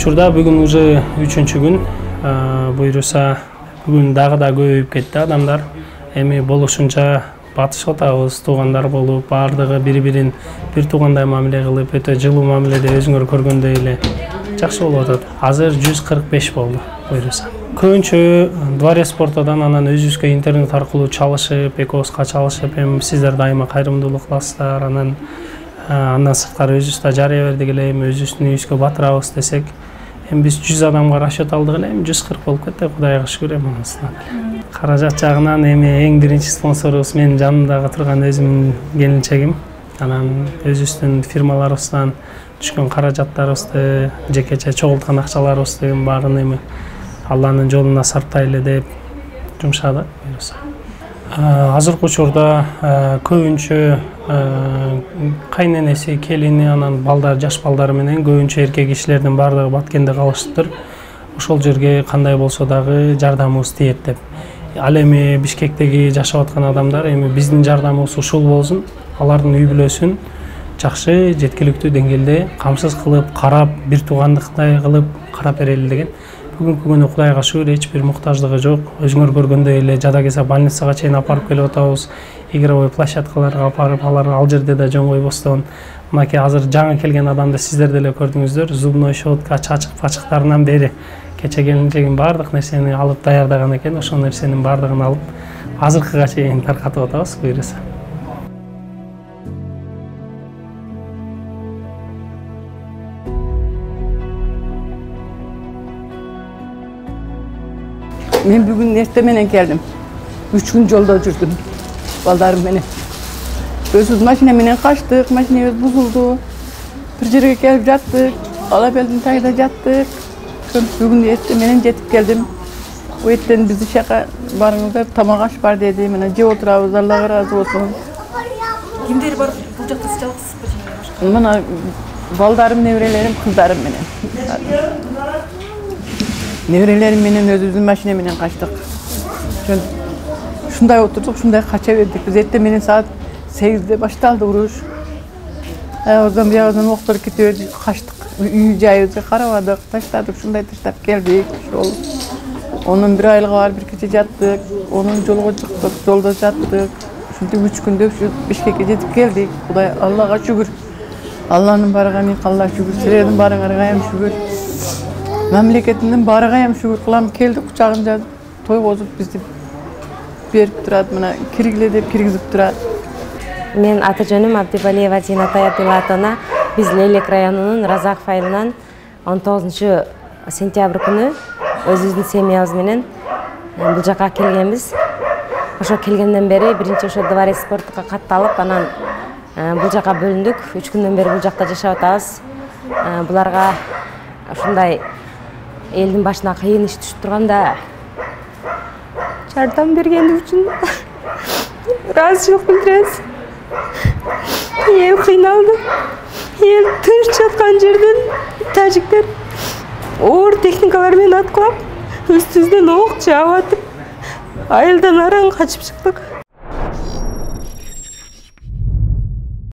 учурда бүгүн уже 3-чү күн. Буйруса бүгүн дагы да көбөйүп кетти адамдар. Эми болушунча батышып атабыз, туугандар болуп, баардыгы бири-бирин бир туугандай мамиле кылып, өтө жылуу мамиледе өзүңөр көргөндөй эле жакшы болуп атат. Азыр 145 болду буйруса. Көбүнчө дворец спортодан анан өзүбүзгө интернет аркылуу чалышып, экөөбүзгө чалышып, эми сиздер дайыма кайрымдуулук кыласыздар, андан сырткары өзүбүз да жарыя бердик эле, эми өзүбүздүн үйүбүзгө батырабыз десек, эми биз 100 адамга расчет алдык эле, эми 140 болуп кетти, Кудайга шүгүр эми анысына. Каражат жагынан эми эң биринчи спонсорубуз менин жанымдагы турган өзүмдүн келинчегим. Анан өзүбүздүн фирмаларыбыздан түшкөн каражаттарыбызды, жекече чогулткан акчаларыбызды баарын эми Алланын жолуна сарптайлы деп жумшадык. Азыркы учурда көбүнчө кайненеси, келини, анан балдар, жаш балдары менен көбүнчө эркек кишилердин баардыгы Баткенде калышыптыр. Ошол жерге кандай болсо дагы жардамыбыз тиет деп. Ал эми Бишкектеги жашап аткан адамдар эми биздин жардамыбыз ушул болсун, алардын үй бүлөсүн жакшы, жеткиликтүү деңгээлде камсыз кылып, карап, бир туугандыктай кылып карап берели деген. Бүгүнкү күнү Кудайга шүгүр эч бир муктаждыгы жок. Өзүңөр көргөндөй эле жада келсе больницага чейин апарып келип атабыз. Игровой площадкаларга апарып, ал жерде да жөн койбостон. Мынакей азыр жаңы келген адамды сиздер деле көрдүңүздөр. Зубной щетка, чачык-пачыктарынан бери кече келинчегим баардык нерсени алып даярдаган экен. Ошол нерсенин баардыгын алып азыркыга чейин таркатып атабыз, буйруса. Men bugün erте menен keldim. 3 gün jolda жүрдüm. Baldarım menен. Özümüz maşina menен kaçtık, maşinemiz buzuldu. Bir жерге kelip jattık, Alabel'din tagida jattık. Bugün erте menен jetip keldim. O erten bizi şaka barыңыздар, тамак аш бар dedi. Mena jep oturabız, Allahu razı olsun. Kimderi бар бул жакта сиз жалгызсызбы же башка? Mena baldarım, nevrelerim, kızlarım menен. Nevrelerim menен özümüzdün maşina menен kaçtık. Şunday oturduk, şunday kaça verdik. Biz erте menен saat 8'de baştaldı uruş. Oradan bir yerden oktor kitiverdik, kaçtık. Üy jayыбызга карабадык, таштадык, şunday таштап келдик. Onun bir aylığı var, bir gece jattık. Onun jolga çıktık, jolda jattık. Şunday 3 günde şu Bişkekке jetip geldik. Kuday Allah'a şükür. Allah'ın barıgına Allah şükür. Sizlerдің barıgına hem şükür. Memleketinden barıgayam şükür kılam keldik, kucağınca toy bozup bizdi berip turат, mına kirgile dep kirgizip turат. Men аты-жөнүм Абдибалиева Зинатай Абдулатовна. Биз Лейлек районунун Разаков айылынан 19 сентябрь күнү өзүбүздүн семьябыз менен бул жака келгенбиз. Ошо келгенден бери биринчи ошо дворец спортко катталып, анан бул жака бөлүндүк. 3 күндөн бери бул жакта жашап атабыз. Буларга ушундай элдин башына кыйын иш түшүп турганда жардам бергени үчүн ыраазычылык билдиребиз. Эл кыйналды. Эл тынч жаткан жерден тажиктер оор техникалар менен аткылап, үстүбүздөн ок жаап атып, айылдан араң качып чыктык.